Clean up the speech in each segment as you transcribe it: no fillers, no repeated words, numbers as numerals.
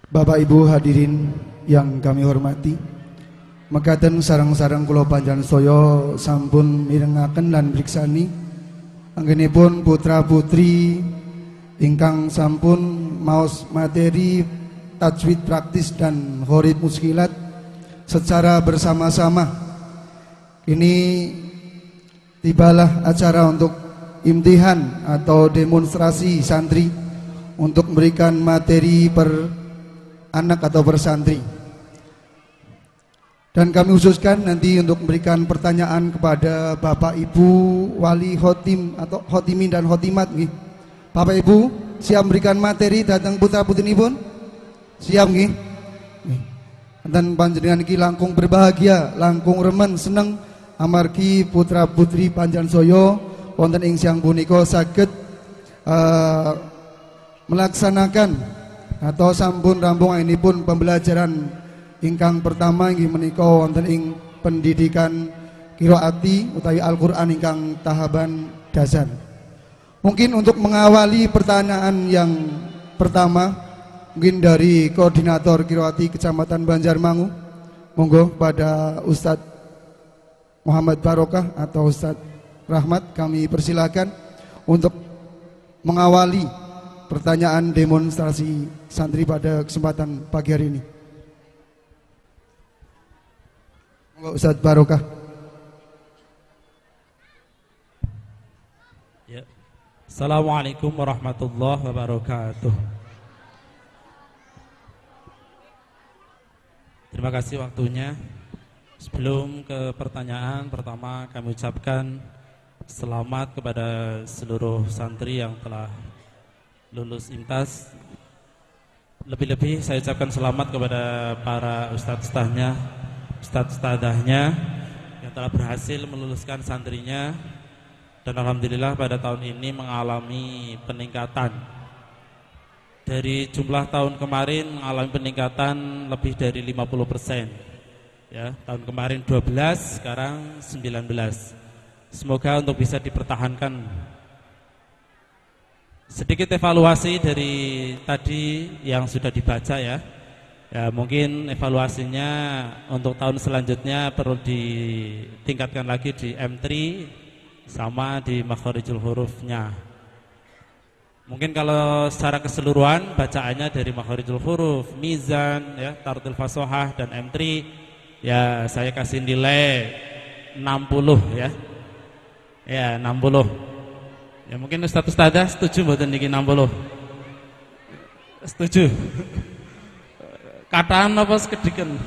Bapak Ibu hadirin yang kami hormati, mekaten sareng-sareng kula panjenengan sedaya sampun mirengaken lan briksani anggenipun putra-putri ingkang sampun maos materi tajwid praktis dan gharib muskilat secara bersama-sama. Ini tibalah acara untuk imtihan atau demonstrasi santri untuk memberikan materi per anak atau per santri. Dan kami khususkan nanti untuk memberikan pertanyaan kepada Bapak Ibu Wali Khotim atau Khotimin dan Khotimat nggih. Bapak Ibu siap memberikan materi datang putra-putrinipun? Siap nggih? Dan panjenengan iki langkung berbahagia, langkung remen seneng amargi putra-putri panjenengan saya wonten ing siang punika saged melaksanakan atau sampun rampung ainipun pembelajaran ingkang pertama inggih menika wonten ing pendidikan qiraati utawi Al-Qur'an ingkang tahaban dasar. Mungkin untuk mengawali pertanyaan yang pertama mungkin dari koordinator qiraati Kecamatan Banjarmangu, monggo pada Ustadz Muhammad Barokah atau Ustadz Rahmat kami persilakan untuk mengawali pertanyaan demonstrasi santri pada kesempatan pagi hari ini. Monggo Ustadz Barokah. Ya. Assalamualaikum warahmatullahi wabarakatuh. Terima kasih waktunya. Sebelum ke pertanyaan pertama, kami ucapkan selamat kepada seluruh santri yang telah lulus IMTAS. Lebih-lebih saya ucapkan selamat kepada para ustadz-ustadznya, ustadz-ustadzahnya yang telah berhasil meluluskan santrinya. Dan alhamdulillah pada tahun ini mengalami peningkatan. Dari jumlah tahun kemarin mengalami peningkatan lebih dari 50%. Ya, tahun kemarin 12, sekarang 19. Semoga untuk bisa dipertahankan. Sedikit evaluasi dari tadi yang sudah dibaca ya. Ya, mungkin evaluasinya untuk tahun selanjutnya perlu ditingkatkan lagi di M3 sama di makharijul hurufnya. Mungkin kalau secara keseluruhan bacaannya dari makharijul huruf, mizan ya, tartil fasohah dan M3 ya saya kasih nilai 60 ya. Ya, 60. Ya mungkin Ustadz-ustadzah setuju mboten niki 60? Setuju. Kataan apa sekediken?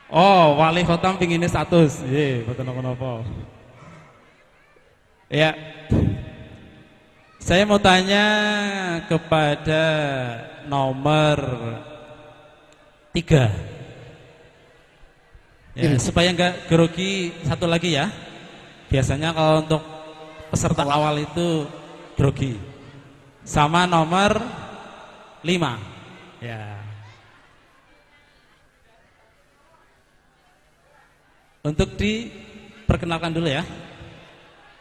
Oh, wali khotam pinginnya 100. Nggih, mboten napa-napa. Ya. Saya mau tanya kepada nomor 3. Ya, supaya enggak grogi satu lagi ya. Biasanya kalau untuk peserta awal itu grogi. Sama nomor 5. Ya. Untuk diperkenalkan dulu ya.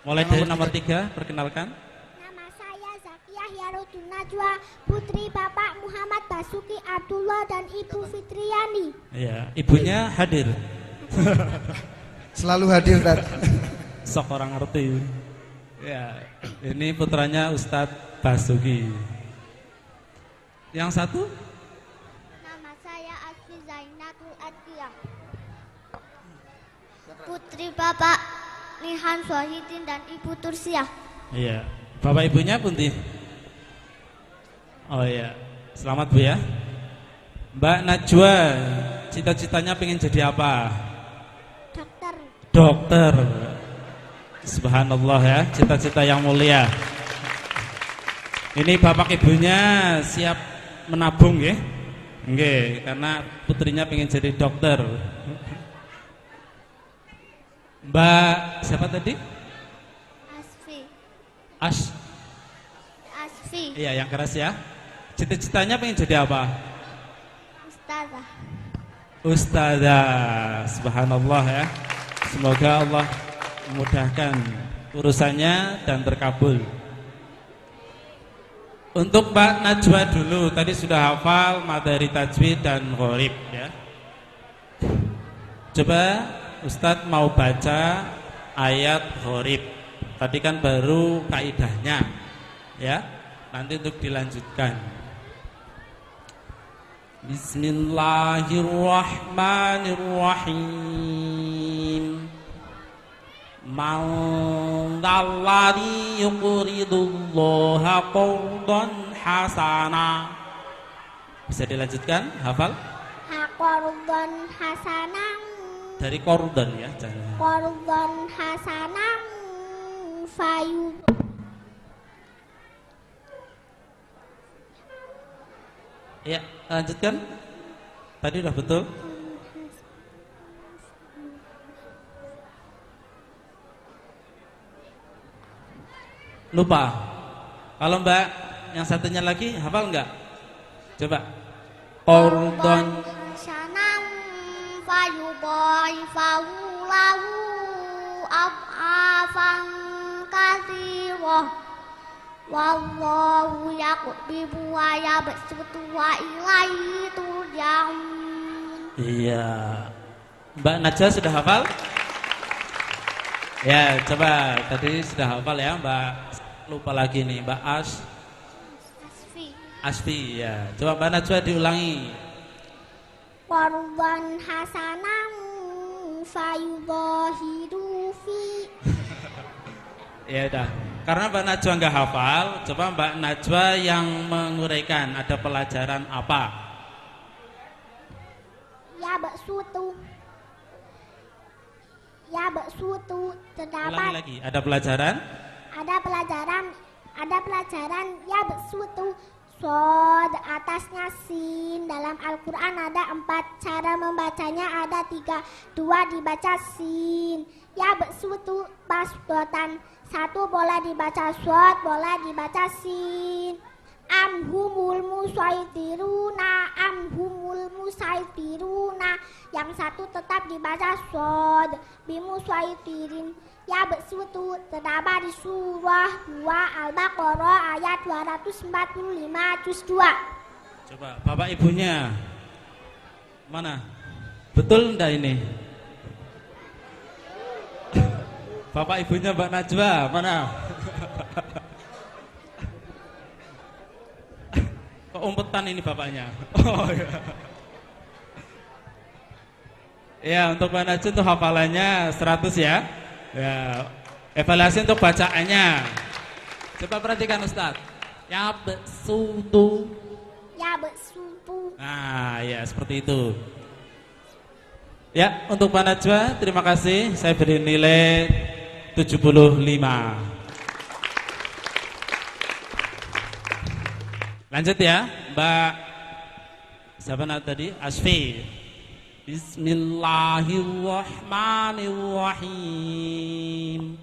Mulai dari nomor 3, perkenalkan. Nama saya Zakiyah Yarudun Najwa, putri Bapak Muhammad Basuki Abdullah dan Ibu Fitriani. Iya, ibunya hadir. Selalu hadir Dad. Sok orang ngerti. Ya, ini putranya Ustadz Basuki. Yang satu? Nama saya Asfi Zainatul Adiyah, putri Bapak Nihan Swahidin dan Ibu Tursiah. Iya. Bapak ibunya pundi? Oh iya. Selamat Bu ya. Mbak Najwa, cita-citanya pengen jadi apa? Dokter. Dokter. Subhanallah ya, cita-cita yang mulia. Ini bapak ibunya siap menabung ya? Nggih, karena putrinya pengen jadi dokter. Mbak siapa tadi? Asfi. Asfi. Iya, yang keras ya. Cita-citanya pengen jadi apa? Ustazah. Ustazah. Subhanallah ya. Semoga Allah memudahkan urusannya dan terkabul. Untuk Mbak Najwa dulu, tadi sudah hafal materi tajwid dan gharib ya. Coba Ustadz mau baca ayat gharib. Tadi kan baru kaidahnya ya. Nanti untuk dilanjutkan. Bismillahirrahmanirrahim. Man dzalladzi yuqridullaha qardan hasana. Bisa dilanjutkan? Hafal? Qardhan hasanang. Dari qardan ya, jangan. Qardhan hasanang fayu. Ya, lanjutkan. Tadi udah betul? Lupa. Kalau Mbak yang satunya lagi hafal enggak? Coba. Qardhan hasanang fayudha'ifahu lahu ad'afan katsirah. Wallahu yaqbidu wa yabsutu wa ilaihi turja'un. Iya. Mbak Najwa sudah hafal? Ya, coba tadi sudah hafal ya, Mbak. Lupa lagi nih, Mbak Asfi ya. Coba Mbak Najwa diulangi. Qardhan hasanang fayudhahiru fi. Ya udah. Karena Mbak Najwa nggak hafal, coba Mbak Najwa yang menguraikan. Ada pelajaran apa? Ya baksutu. Ya baksutu Ulangi terdapat lagi. Ada pelajaran? ada pelajaran ya baksutu. Sod atasnya sin. Dalam Al-Quran ada 4 cara membacanya, ada 3. 2 dibaca sin. Ya baksutu pasdotan. 1 boleh dibaca sod, boleh dibaca sin. Amhumul musaitiruna. Yang 1 tetap dibaca sod. Bimuswaitirin. Ya baksutu terdapat di surah 2 Al-Baqarah ayat 245 juz 2. Coba Bapak Ibunya mana? Betul enggak ini? Bapak Ibunya Mbak Najwa mana? Kok umpetan ini bapaknya? Oh ya. Ya, untuk Mbak Najwa untuk hafalannya 100 ya. Ya, evaluasi untuk bacaannya. Coba perhatikan Ustadz. Ya besutu. Ya baksutu. Nah, ya seperti itu. Ya, untuk Mbak Najwa terima kasih. Saya beri nilai 75. Lanjut ya, Mbak. Siapa tadi? Asfi. Bismillahirrahmanirrahim.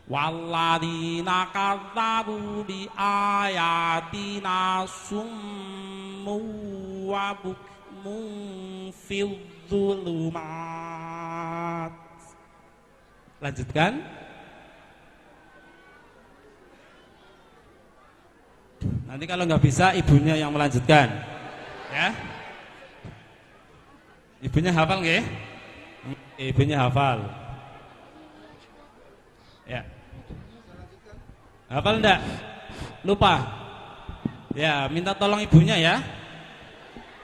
Walladzina kadzdzabu bi ayatina summu wa bukmun fil dzulumat. Lanjutkan. Nanti kalau nggak bisa ibunya yang melanjutkan. Ya. Ibunya hafal nggih? Ibunya hafal. Ya. Hafal enggak? Lupa? Ya, minta tolong ibunya ya.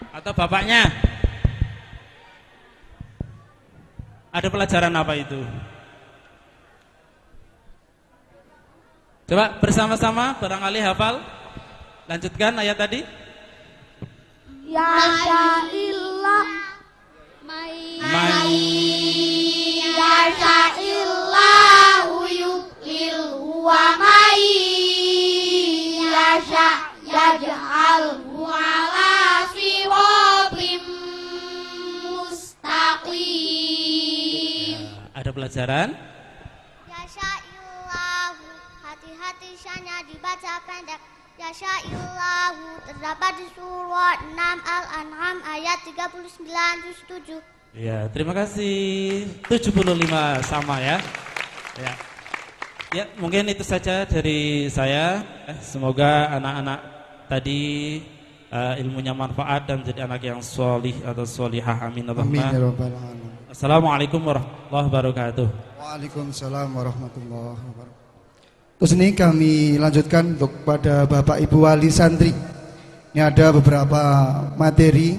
Atau bapaknya. Ada pelajaran apa itu? Coba bersama-sama barangkali hafal. Lanjutkan ayat tadi. Ya sya'illah Yasha'illahu yudlilhu wa may yasha' yaj'alhu ala siratim mustaqim. Ada pelajaran? Yasha'illahu, hati-hati syanya dibaca pendek. Yasha'illahu terdapat di surah 6 Al-An'am ayat 39 juz 7. Ya, terima kasih. 75 sama ya. Ya. Ya, mungkin itu saja dari saya. Semoga anak-anak tadi ilmunya manfaat dan menjadi anak yang solih atau solihah. Amin. Amin ya rabbal alamin. Assalamualaikum warahmatullahi wabarakatuh. Waalaikumsalam warahmatullahi wabarakatuh. Terus ini kami lanjutkan untuk pada Bapak Ibu Wali Santri. Ini ada beberapa materi,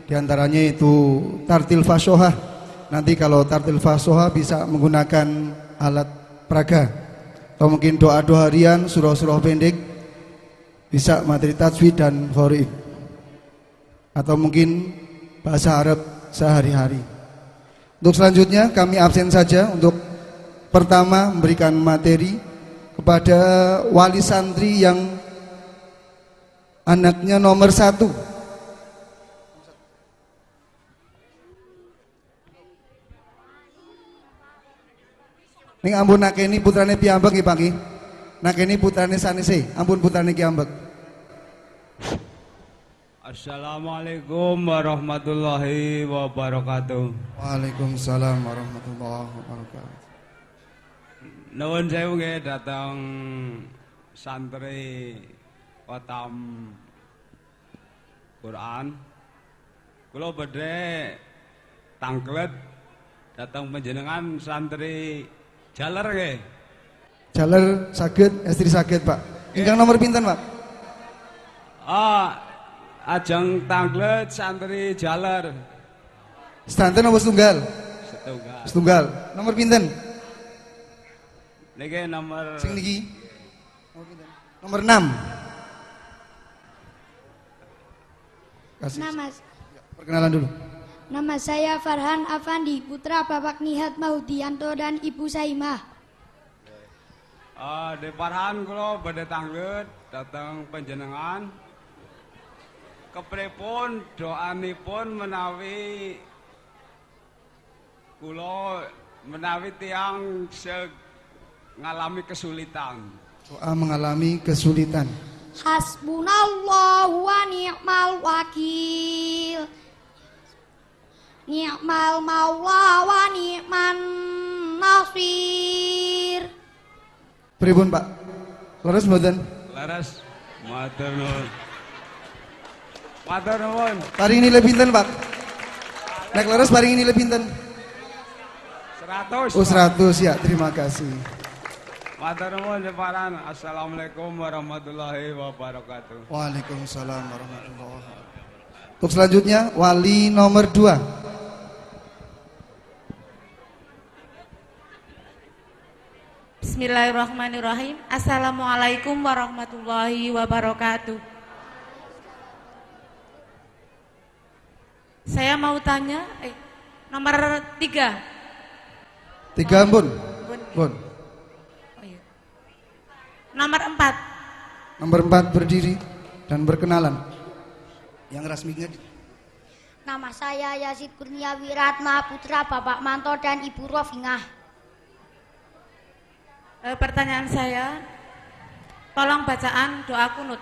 diantaranya itu tartil fashohah. Nanti kalau tartil fashohah bisa menggunakan alat peraga, atau mungkin doa-doa harian, surah-surah pendek, bisa materi tajwid dan gharib, atau mungkin bahasa Arab sehari-hari. Untuk selanjutnya kami absen saja. Untuk pertama memberikan materi kepada wali santri yang anaknya nomor 1. Ning ampun nakeni putrane piyambak nggih Pak nggih. Nakeni putrane sanese, ampun putrane piyambak. Assalamualaikum warahmatullahi wabarakatuh. Waalaikumsalam warahmatullahi wabarakatuh. Nuwun sewu nggih datang santri Khatam Quran. Kula badhe tanglet datang panjenengan santri Jaler nggih. Jaler saged, istri saged Pak. Ingkang nomor pinten Pak? Ajeng tanglet santri Jaler. Sedanten apa setunggal? Setunggal. Setunggal. Nomor pinten? Niki nomor Sing niki. Nomor pinten? Nomor 6. Kasih. Perkenalan dulu. Nama saya Farhan Afandi, putra Bapak Nihat Mahudianto dan Ibu Saimah. Di Farhan kula badhe tanglet datang panjenengan. Kepripun doanipun menawi kula menawi tiyang ngalami kesulitan. Doa mengalami kesulitan. Hasbunallahu wa ni'mal wakil. Ni'mal maula wa ni'man nasir. Pripun Pak? Leres mboten? Leres. Matur nuwun. Matur nuwun. Paring nilai pinten Pak? Nek leres paring nilai pinten? 100. Oh 100 ya, terima kasih. Matur nuwun Farhan. Assalamualaikum warahmatullahi wabarakatuh. Waalaikumsalam warahmatullahi wabarakatuh. Untuk selanjutnya wali nomor 2. Bismillahirrahmanirrahim. Assalamualaikum warahmatullahi wabarakatuh. Saya mau tanya, nomor 3. 3 ampun. Pun. Oh, iya. Nomor 4. Nomor 4 berdiri dan berkenalan. Yang resminya Nama saya Yazid Kurnia Wiratma, putra Bapak Manto dan Ibu Rofingah. Pertanyaan saya, tolong bacaan doa kunut.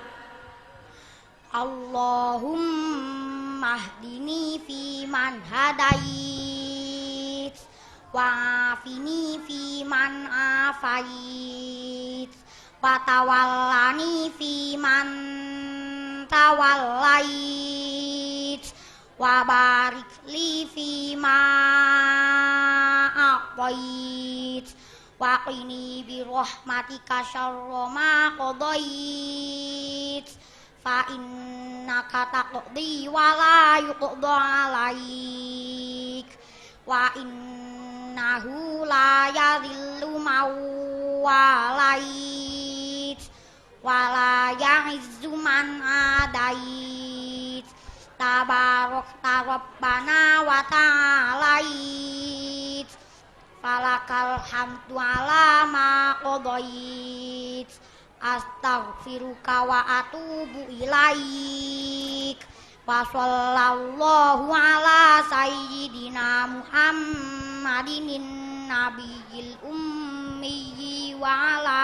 Allahumma hdini fi man hadait, wa'afini fi man afait, wa tawallani fi man tawallait, wa barik li fi ma a'tait, wa qini bi rahmatika syarra ma qadait, fa innaka taqdi wa la yuqda alaik, wa innahu la yadhillu man walait, wa la ya'izzu man adait, tabarakta rabbana wa ta'alait, falakal hamdu ala ma qadait, astaghfiruka wa atubu ilaik, wa sallallahu ala sayyidina Muhammadin nabiyil ummi wa ala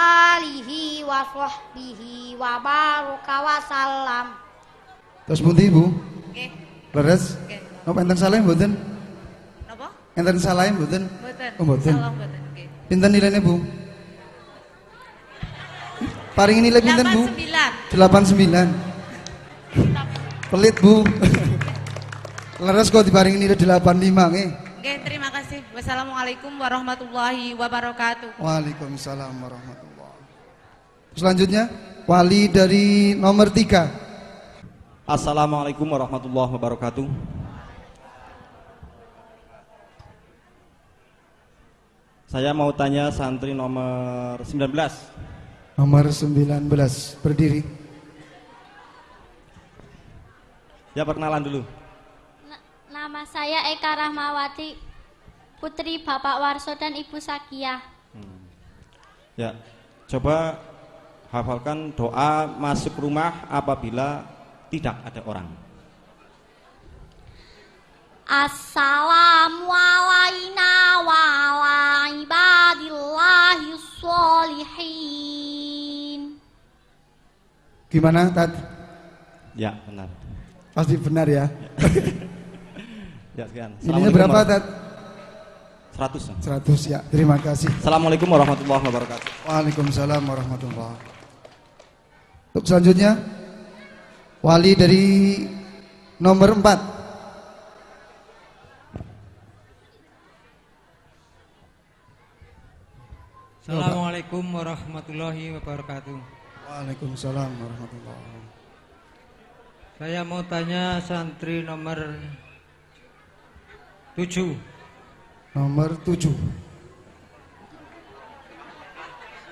alihi wa sahbihi wa baraka wa salam. Terus pundi Ibu? Oke. Leres? Oke. Napa enten saleh mboten? Napa? Enten salah mboten? Mboten. Oh, mboten. Salah mboten. Nggih. Pinten nilainya Bu? Paling nilai pinten Bu? 89. 89. Pelit Bu. Leres kok diparingi nilai 85 nggih. Oke, terima kasih. Wassalamualaikum warahmatullahi wabarakatuh. Waalaikumsalam warahmatullahi. Selanjutnya wali dari nomor 3. Assalamualaikum warahmatullahi wabarakatuh. Saya mau tanya santri nomor 19. Nomor 19 berdiri. Ya, perkenalan dulu. Nama saya Eka Rahmawati, putri Bapak Warso dan Ibu Sakiah. Ya, coba hafalkan doa masuk rumah apabila tidak ada orang. Assalamu alayna wa ala ibadillahi sholihin. Gimana Tat? Ya, benar. Pasti benar ya. Ya, sekian. Ininya berapa Tat? 100. 100 ya. Terima kasih. Assalamualaikum warahmatullahi wabarakatuh. Waalaikumsalam warahmatullahi. Untuk selanjutnya wali dari nomor 4. Assalamualaikum warahmatullahi wabarakatuh. Waalaikumsalam warahmatullahi wabarakatuh. Saya mau tanya santri nomor 7. Nomor 7.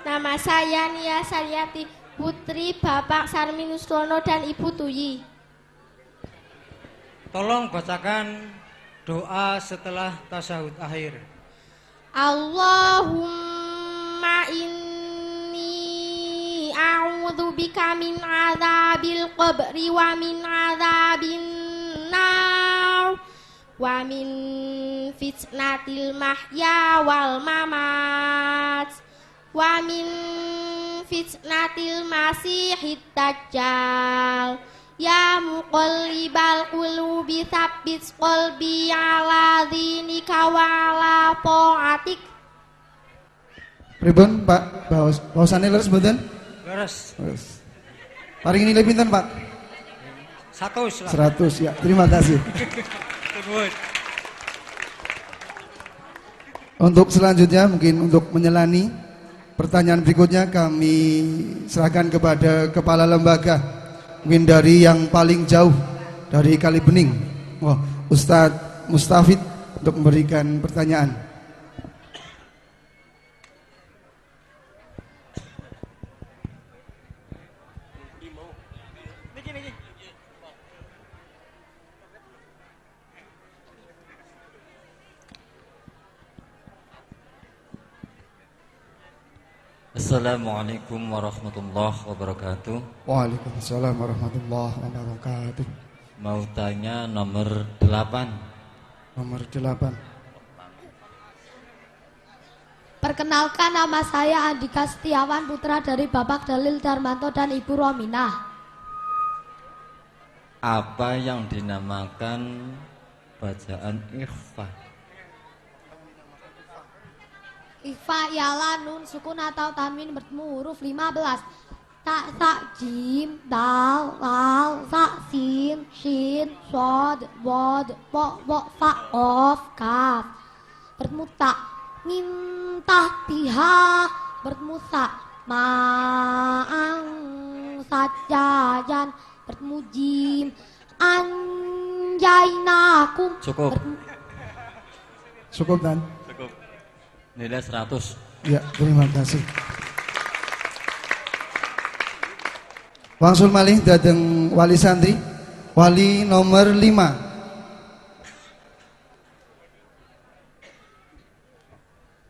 Nama saya Nia Saryati, putri Bapak Sarminusrono dan Ibu Tuyi. Tolong bacakan doa setelah tasyahud akhir. Allahumma inni a'udzubika min adzabil qabri wa min adzabin nar wa min fitnatil mahya wal mamat wa min fitnatil masihid dajjal. Ya muqallibal qulubi tsabbit qalbi ala dinika wa ala ta'atik. Pripun Pak? Bahasane leres mboten? Leres. Leres. Paling nilai pinten Pak? 100 lah. 100 ya. Terima kasih. Untuk selanjutnya mungkin untuk menyelani pertanyaan berikutnya kami serahkan kepada kepala lembaga. Mungkin dari yang paling jauh dari Kali Bening, Ustadz Mustafid untuk memberikan pertanyaan. Assalamualaikum warahmatullahi wabarakatuh. Waalaikumsalam warahmatullahi wabarakatuh. Mau tanya nomor 8. Nomor 8. Perkenalkan, nama saya Andika Setiawan, putra dari Bapak Dalil Darmanto dan Ibu Rominah. Apa yang dinamakan bacaan ikhfa? Ikhfa ialah nun, sukun atau tanwin bertemu huruf 15. Tak, sa, jim, dal, lal, sa, sin, shin, sod, bod, po, fa, of, kaf. Bertemu tak, ngim, tah, tiha. Bertemu sa, ma'ang, sajajan. Bertemu jim, anjainakum. Cukup. Cukup Dan? Cukup. Nilai 100. Ya, terima kasih. Wangsul malih dateng wali santri, wali nomor 5.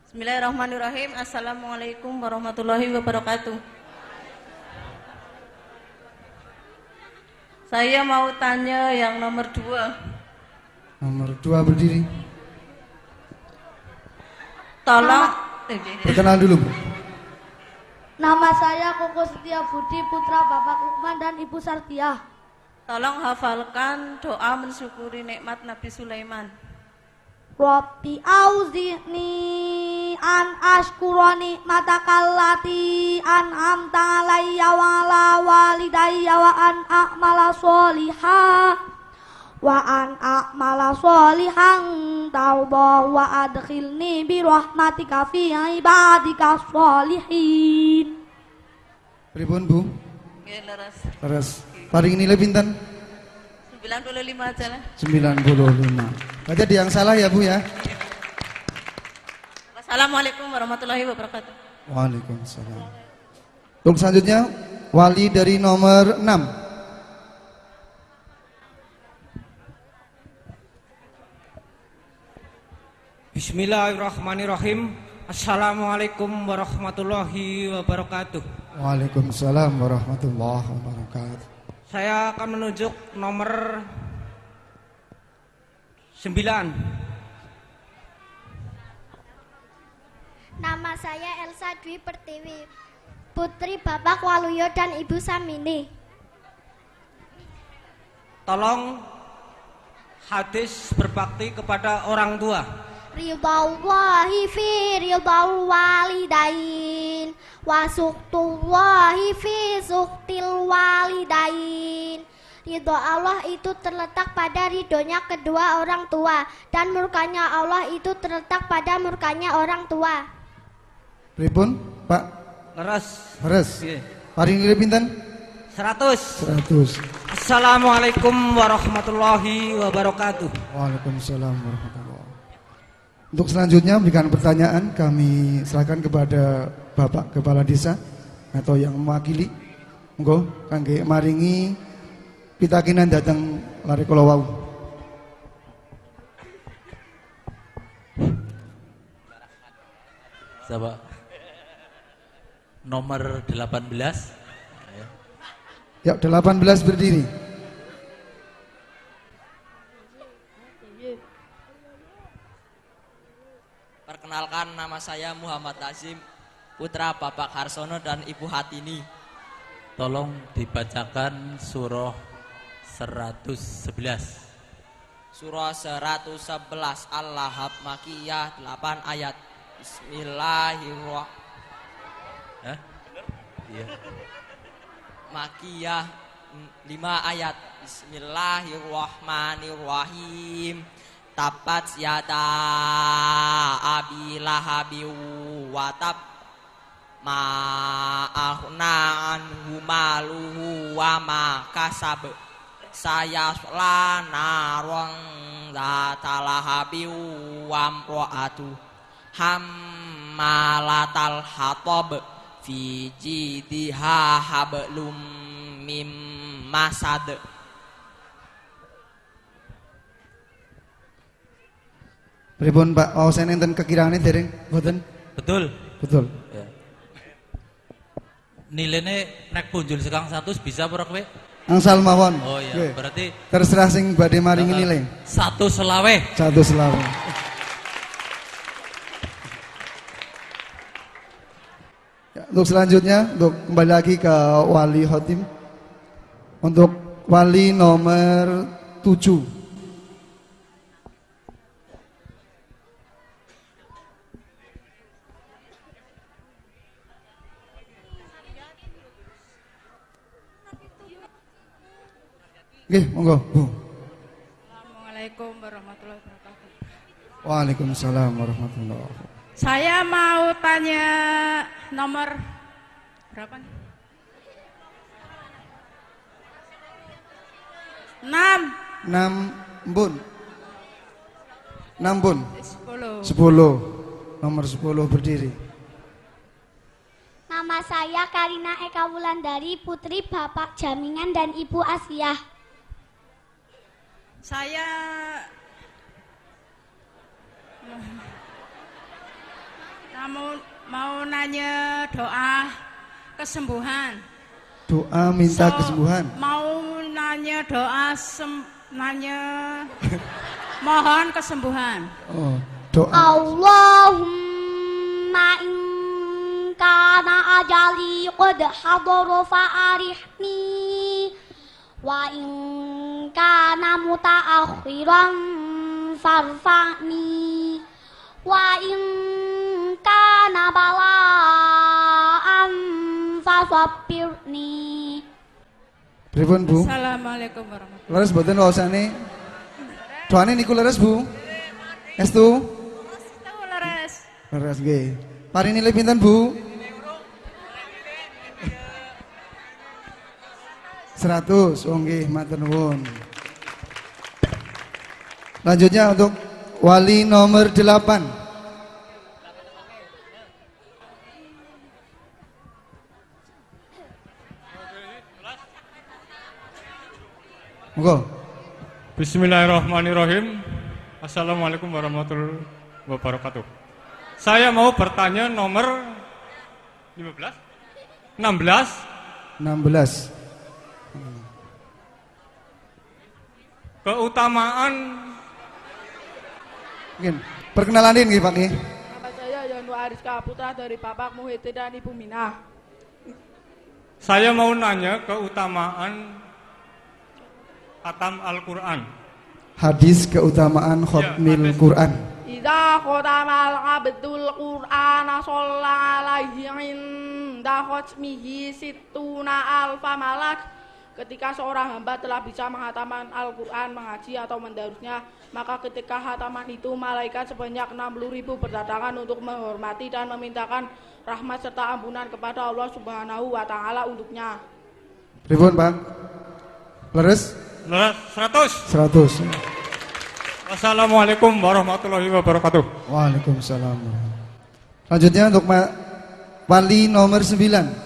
Bismillahirrahmanirrahim. Assalamualaikum warahmatullahi wabarakatuh. Saya mau tanya yang nomor 2. Nomor 2 berdiri. Tolong Perkenalan dulu Bu. Nama saya Koko Setia Budi, putra Bapak Lukman dan Ibu Sartiah. Tolong hafalkan doa mensyukuri nikmat Nabi Sulaiman. Rabbi auzi'ni an ashkura nikmatakallati an'amta alayya wa ala walidayya wa an a'mala sholihan tarda wa adkhilni bi rahmatika fi ibadika sholihin. Pripun Bu? Nggih, leres. Leres. Paring nilai pinten? 95 aja lah. 95. Baca di yang salah ya Bu ya. Assalamualaikum warahmatullahi wabarakatuh. Waalaikumsalam. Untuk selanjutnya wali dari nomor 6. Bismillahirrahmanirrahim. Assalamualaikum warahmatullahi wabarakatuh. Waalaikumsalam warahmatullahi wabarakatuh. Saya akan menunjuk nomor 9. Nama saya Elsa Dwi Pertiwi, putri Bapak Waluyo dan Ibu Samini. Tolong hadis berbakti kepada orang tua. Ridhallahi fi ridhal walidain wa sukhtullahi fi sukhtil walidain. Ridho Allah itu terletak pada ridhonya kedua orang tua, dan murkanya Allah itu terletak pada murkanya orang tua. Pripun Pak? Leres. Leres. Nggih. Paring nilai pinten? 100. 100. Assalamualaikum warahmatullahi wabarakatuh. Waalaikumsalam warahmatullahi. Untuk selanjutnya berikan pertanyaan kami serahkan kepada Bapak Kepala Desa atau yang mewakili. Monggo kangge maringi pitakinan datang lari kula wau. Coba nomor 18. Ya, 18 berdiri. Perkenalkan, nama saya Muhammad Azim, putra Bapak Harsono dan Ibu Hatini. Tolong dibacakan surah 111. Surah 111 Al-Lahab Makiyah 8 ayat. Bismillahirrahmanirrahim. Iya. Makiyah 5 ayat. Bismillahirrahmanirrahim. Tabat yada abi lahabi wa tab ma aghna anhu maluhu wa ma kasab sayasla narang zata lahabi wa amro'atu hammalatal hatab fi jidiha hablum mim masad. Pripun Pak? Oh, saya nenten kekirane dereng mboten? Betul. Betul. Ya. Nilainya nek punjul sekang 100 bisa ora kowe? Angsal mawon. Oh iya, Oke. berarti terserah sing badhe maringi nilai. 1 selawe. 1 selawe. Ya, untuk selanjutnya, untuk kembali lagi ke wali khotim. Untuk wali nomor 7. Oke, monggo, Bu. Assalamualaikum warahmatullahi wabarakatuh. Waalaikumsalam warahmatullahi wabarakatuh. Saya mau tanya nomor berapa nih? 6. 6 Bun. 6 Bun. 10. 10. Nomor 10 berdiri. Nama saya Karina Eka Wulandari, putri Bapak Jamingan dan Ibu Asiah. Saya mau nanya doa kesembuhan. Doa minta kesembuhan. Mau nanya doa mohon kesembuhan. Oh, doa. Allahumma in kana ajali qad hadara fa'arihni wa in kana mutaakhiran farfa'ni Wa in kana bala'an fasabbirni. Pripun Bu? Assalamualaikum warahmatullahi Leres mboten waosane? Doane niku leres Bu? Estu? wabarakatuh. Leres nggih. Paring nilai pinten Bu? 100. Oh nggih, matur nuwun. Lanjutnya untuk wali nomor 8. Monggo. Bismillahirrahmanirrahim. Assalamualaikum warahmatullahi wabarakatuh. Saya mau bertanya nomor 15? 16. Keutamaan. Mungkin perkenalan nggih Pak nggih. Nama saya Yonwa Ariska Putra dari Bapak Muhyiddin dan Ibu Minah. Saya mau nanya keutamaan khatam Al-Qur'an. Hadis keutamaan khotmil Quran. Idza khatamal abdul Qur'ana shalla alaihi inda khatmihi sittuna alfa malak. Ketika seorang hamba telah bisa menghatamkan Al-Quran, mengaji atau mendarusnya, maka ketika hataman itu malaikat sebanyak 60.000 berdatangan untuk menghormati dan memintakan rahmat serta ampunan kepada Allah Subhanahu wa Ta'ala untuknya. Pripun Pak? Leres? Leres 100. 100. Wassalamualaikum warahmatullahi wabarakatuh. Waalaikumsalam. Lanjutnya untuk wali nomor 9.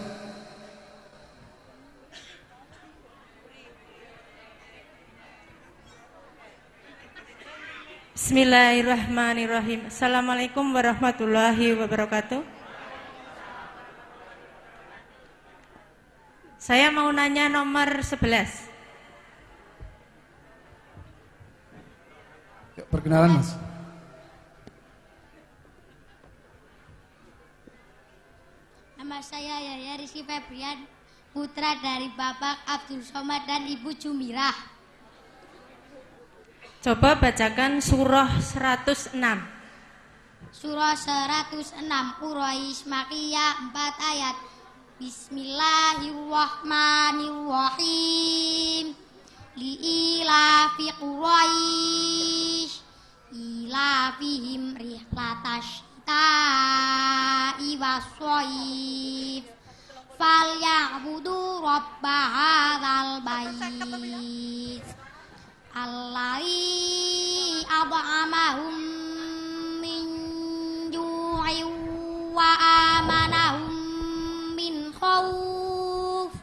Bismillahirrahmanirrahim. Assalamualaikum warahmatullahi wabarakatuh. Saya mau nanya nomor 11. Perkenalan Mas. Nama saya Yahya Rizky Febrian, putra dari Bapak Abdul Somad dan Ibu Jumirah. Coba bacakan surah 106. Surah 106 Quraisy Makkiyah 4 ayat. Bismillahirrahmanirrahim. Li'ilafi Quraisy ilafihim rihlatash ta'i was-shayf falyabudu rabba hadzal bait Allahi ab'amahum min ju'in wa amanahum min khauf.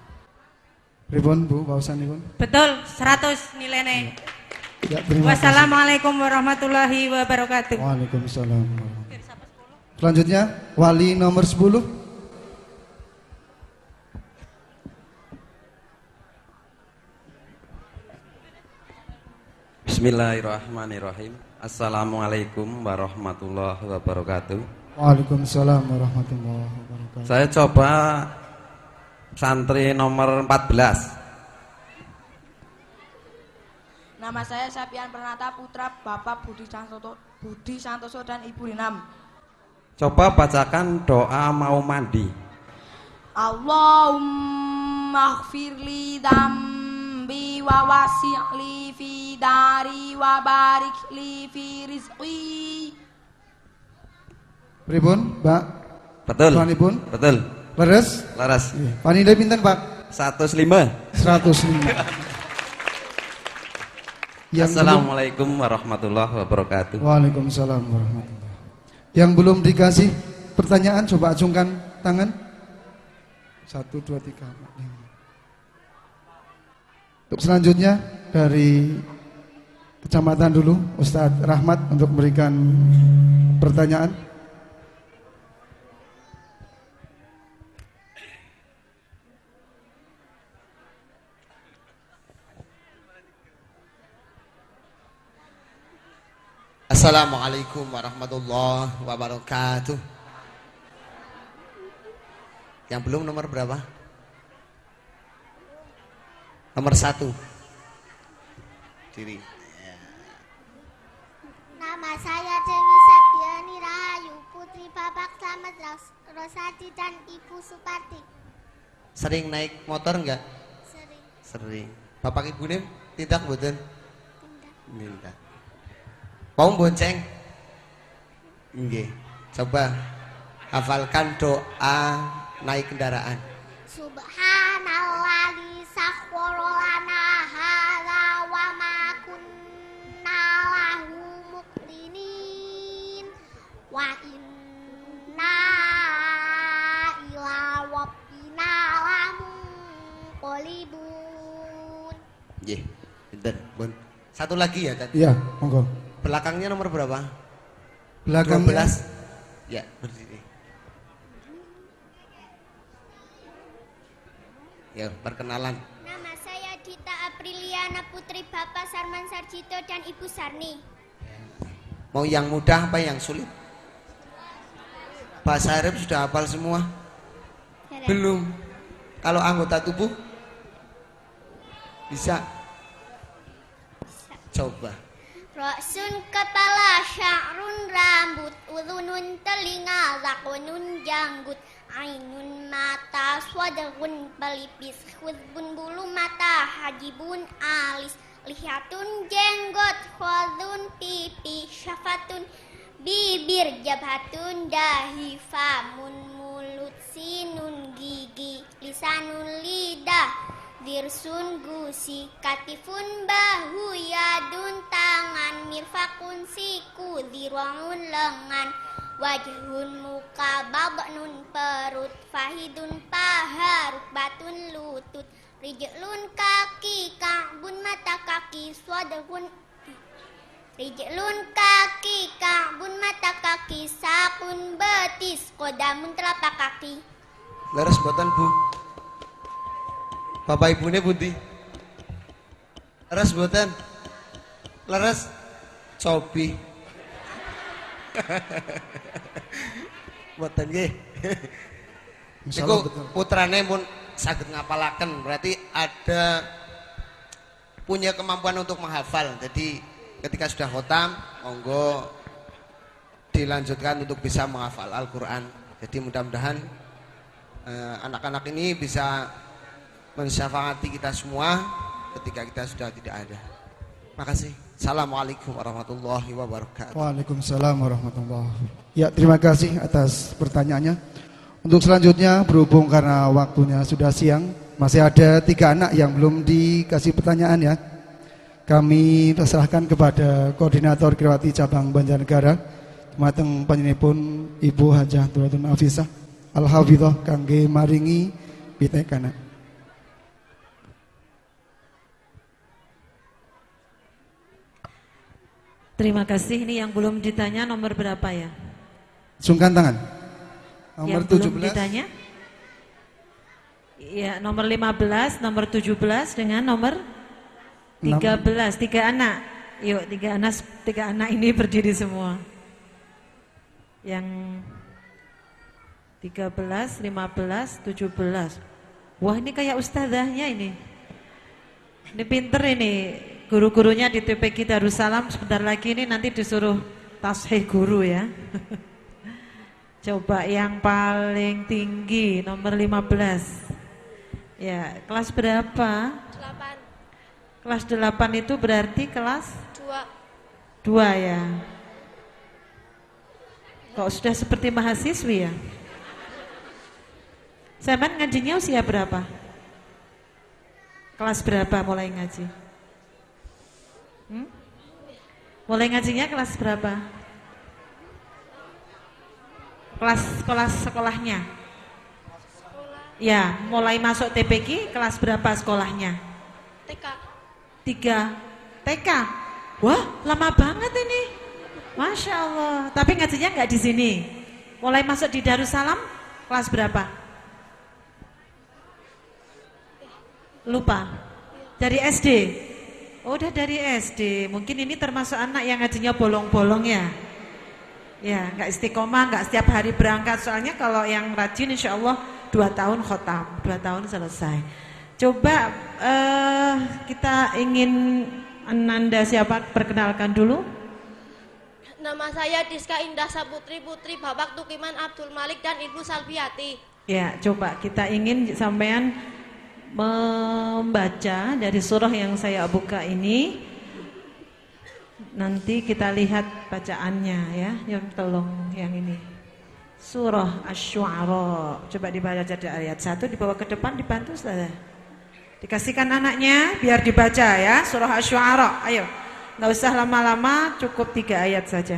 Pripun Bu, pausanipun? Betul, 100 nilainya. Ya, terima kasih. Wassalamualaikum warahmatullahi wabarakatuh. Waalaikumsalam. Selanjutnya wali nomor 10. Bismillahirrahmanirrahim. Assalamualaikum warahmatullahi wabarakatuh. Waalaikumsalam warahmatullahi wabarakatuh. Saya coba santri nomor 14. Nama saya Sapian Pernata, putra Bapak Budi Santoso dan Ibu Rinam. Coba bacakan doa mau mandi. Allahumma ighfirli dambi wa wasi'li fi dari wa barik li fi rizqi. Pripun, Mbak? Betul. Tuanipun? Betul. Leres? Laras. Panida pinten, Pak? 105. 105. Assalamualaikum warahmatullahi wabarakatuh. Waalaikumsalam warahmatullahi. Yang belum dikasih pertanyaan coba acungkan tangan. 1, 2, 3, 4, 5. Untuk selanjutnya dari kecamatan dulu Ustadz Rahmat untuk memberikan pertanyaan. Assalamualaikum warahmatullahi wabarakatuh. Yang belum nomor berapa? Nomor 1. Diri. Nama saya Dewi Sakti Fiani Rahayu, putri Bapak Slamet Rosadi dan Ibu Suparti. Sering naik motor enggak? Sering. Sering. Bapak ibu nih tidak mboten? Tidak. Mau bonceng? Nggih. Coba hafalkan doa naik kendaraan. Subhanalladzi sakhkhara lana hadza wa ma kunna lahu muqrinin wa inna ila rabbina lamunqalibun. Nggih, pinten, Bun. Satu lagi ya, Kan? Iya, monggo. Belakangnya nomor berapa? Belakangnya 12. Ya, berdiri. Ya, perkenalan. Nama saya Dita Apriliana, putri Bapak Sarman Sarjito dan Ibu Sarni. Mau yang mudah apa yang sulit? Bahasa Arab sudah hafal semua? Belum. Kalau anggota tubuh? Bisa? Coba. Ra'sun kepala, sya'run rambut, udhunun telinga, zakunun janggut, ainun mata, swadahun pelipis, khudbun bulu mata, hajibun alis, lihatun jenggot, khudun pipi, syafatun bibir, jabhatun dahi, famun mulut, sinun gigi, lisanun lidah, dirsun gusi, katifun bahu, yadun tangan, mirfakun siku, dirwangun lengan, wajhun muka, babnun perut, fahidun paha, rukbatun lutut, rijlun kaki, ka'bun mata kaki, swadahun rijlun kaki, ka'bun mata kaki, sakun betis, kodamun telapak kaki. Leres boten, Bu? Bapak ibunya pundi? Leres boten? Leres? Cobi. Boten nggih. Niku putrane pun saged ngapalaken, berarti ada punya kemampuan untuk menghafal. Jadi ketika sudah khotam, monggo dilanjutkan untuk bisa menghafal Al-Qur'an. Jadi mudah-mudahan anak-anak ini bisa mensyafaati kita semua ketika kita sudah tidak ada. Makasih. Assalamualaikum warahmatullahi wabarakatuh. Waalaikumsalam warahmatullahi wabarakatuh. Ya, terima kasih atas pertanyaannya. Untuk selanjutnya, berhubung karena waktunya sudah siang, masih ada 3 anak yang belum dikasih pertanyaan ya. Kami terserahkan kepada Koordinator Qiraati Cabang Banjarnegara, mateng panjenenganipun Ibu Hajah Turatun Afisah Al-Hafidhah kangge maringi pitekana. Terima kasih. Ini yang belum ditanya nomor berapa ya? Sungkan tangan. Nomor yang 17. Belum ditanya? Ya, nomor 15, nomor 17 dengan nomor 13. 3 anak. Yuk, 3 anak ini berdiri semua. Yang 13, 15, 17. Wah, ini kayak ustazahnya ini. Ini pinter ini. Guru-gurunya di TPQ Darussalam sebentar lagi ini nanti disuruh tashih guru ya. Coba yang paling tinggi nomor 15. Ya, kelas berapa? 8. Kelas 8 itu berarti kelas 2. 2 ya. Kok sudah seperti mahasiswi ya? Sampean ngajinya usia berapa? Kelas berapa mulai ngaji? Mulai ngajinya kelas berapa? Kelas sekolahnya? Ya, mulai masuk TPQ kelas berapa sekolahnya? TK. 3 TK. Wah, lama banget ini. Masya Allah. Tapi ngajinya nggak di sini. Mulai masuk di Darussalam kelas berapa? Lupa. Dari SD. Oh, udah dari SD. Mungkin ini termasuk anak yang ngajinya bolong-bolong ya. Ya, nggak istiqomah, nggak setiap hari berangkat. Soalnya kalau yang rajin insya Allah 2 tahun khotam, 2 tahun selesai. Coba kita ingin Ananda siapa? Perkenalkan dulu. Nama saya Diska Indah Saputri, putri Bapak Tukiman Abdul Malik dan Ibu Salbiati. Ya, coba kita ingin sampean membaca dari surah yang saya buka ini. Nanti kita lihat bacaannya ya. Yang tolong yang ini. Surah Asy-Syu'ara. Coba dibaca dari ayat 1 dibawa ke depan, dibantu Ustazah. Dikasihkan anaknya biar dibaca ya, surah Asy-Syu'ara. Ayo. Enggak usah lama-lama, cukup 3 ayat saja.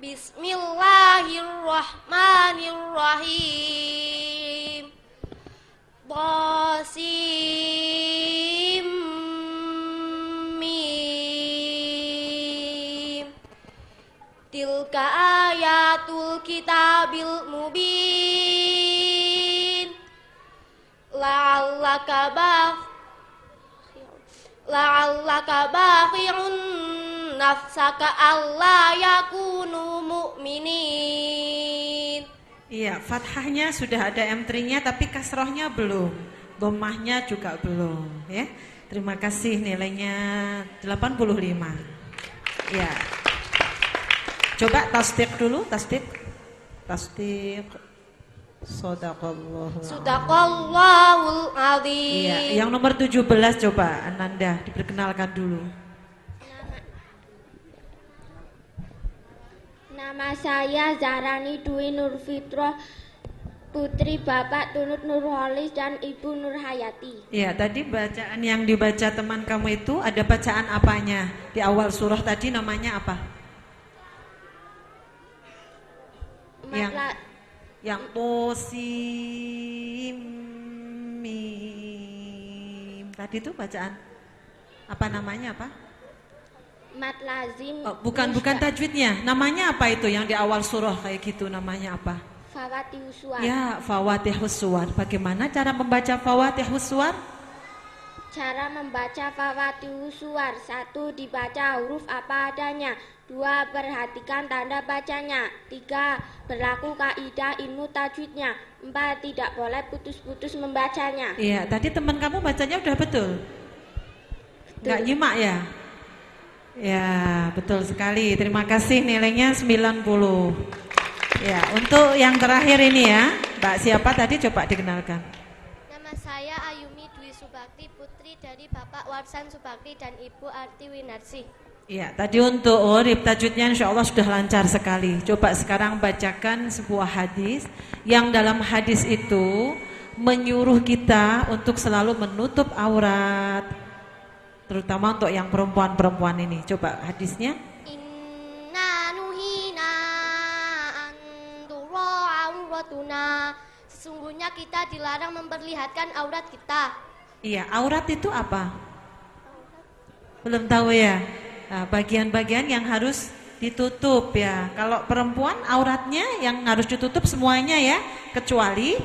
Bismillahirrahmanirrahim. Qasim mim. Tilka ayatul kitabil mubin. La'allaka baqi'un nafsaka alla yakunu mu'minin. Iya, fathahnya sudah ada M3-nya tapi kasrohnya belum. Dhammahnya juga belum, ya. Terima kasih, nilainya 85. Ya. Coba tasdiq dulu, tasdiq. Sadaqallahul azim. Iya, yang nomor 17 coba Ananda diperkenalkan dulu. Nama saya Zarani Dwi Nurfitroh, putri Bapak Tunut Nurholis dan Ibu Nurhayati. Iya, tadi bacaan yang dibaca teman kamu itu ada bacaan apanya? Di awal surah tadi namanya apa? Yang Tosim mim. Tadi itu bacaan apa namanya apa? Mat lazim. Oh, bukan tajwidnya. Namanya apa itu yang di awal surah kayak gitu, namanya apa? Fawatihus Suwar. Ya, Fawatihus Suwar. Bagaimana cara membaca Fawatihus Suwar? Cara membaca Fawatihus Suwar: 1. Dibaca huruf apa adanya. 2. Perhatikan tanda bacanya. 3. Berlaku kaidah ilmu tajwidnya. 4. Tidak boleh putus-putus membacanya. Iya, tadi teman kamu bacanya udah betul? Nggak nyimak ya? Ya, betul sekali. Terima kasih, nilainya 90. Ya, untuk yang terakhir ini ya, Mbak siapa tadi coba dikenalkan. Nama saya Ayumi Dwi Subakti, putri dari Bapak Warsan Subakti dan Ibu Arti Winarsi. Iya, tadi untuk urip tajwidnya insya Allah sudah lancar sekali. Coba sekarang bacakan sebuah hadis yang dalam hadis itu menyuruh kita untuk selalu menutup aurat, terutama untuk yang perempuan-perempuan ini. Coba hadisnya. Inna nuhina anturo auratuna. Sesungguhnya kita dilarang memperlihatkan aurat kita. Iya, aurat itu apa? Belum tahu ya? Nah, bagian-bagian yang harus ditutup ya. Kalau perempuan auratnya yang harus ditutup semuanya ya, kecuali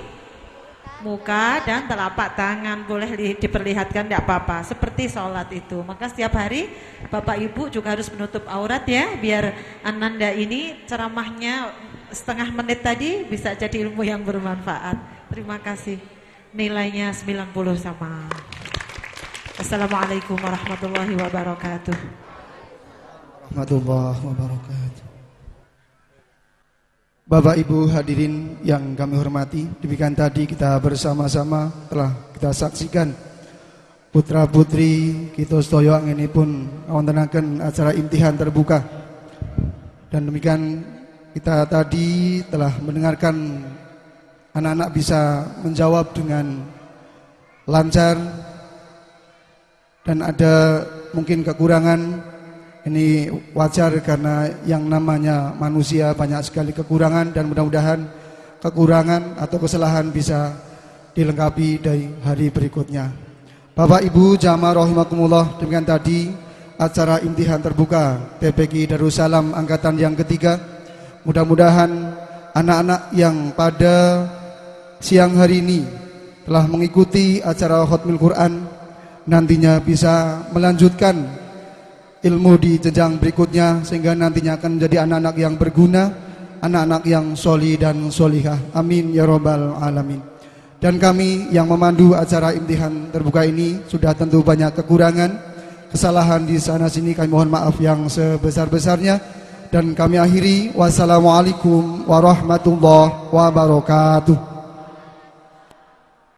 muka dan telapak tangan boleh diperlihatkan, tidak apa-apa. Seperti sholat itu. Maka setiap hari Bapak Ibu juga harus menutup aurat ya, biar Ananda ini ceramahnya setengah menit tadi bisa jadi ilmu yang bermanfaat. Terima kasih. Nilainya 90 sama. Assalamualaikum warahmatullahi wabarakatuh. Warahmatullahi wabarakatuh. Bapak Ibu hadirin yang kami hormati, demikian tadi kita bersama-sama telah kita saksikan putra putri kita sedaya ini pun wontenaken acara imtihan terbuka. Dan demikian kita tadi telah mendengarkan anak-anak bisa menjawab dengan lancar dan ada mungkin kekurangan. Ini wajar karena yang namanya manusia banyak sekali kekurangan, dan mudah-mudahan kekurangan atau kesalahan bisa dilengkapi dari hari berikutnya. Bapak Ibu jamaah rahimakumullah, demikian tadi acara imtihan terbuka PPQ Darussalam angkatan yang ketiga. Mudah-mudahan anak-anak yang pada siang hari ini telah mengikuti acara Khatmul Quran nantinya bisa melanjutkan ilmu di jenjang berikutnya, sehingga nantinya akan menjadi anak-anak yang berguna, anak-anak yang soli dan solihah. Amin ya robbal alamin. Dan kami yang memandu acara imtihan terbuka ini sudah tentu banyak kekurangan, kesalahan di sana sini, kami mohon maaf yang sebesar-besarnya. Dan kami akhiri, wassalamualaikum warahmatullahi wabarakatuh.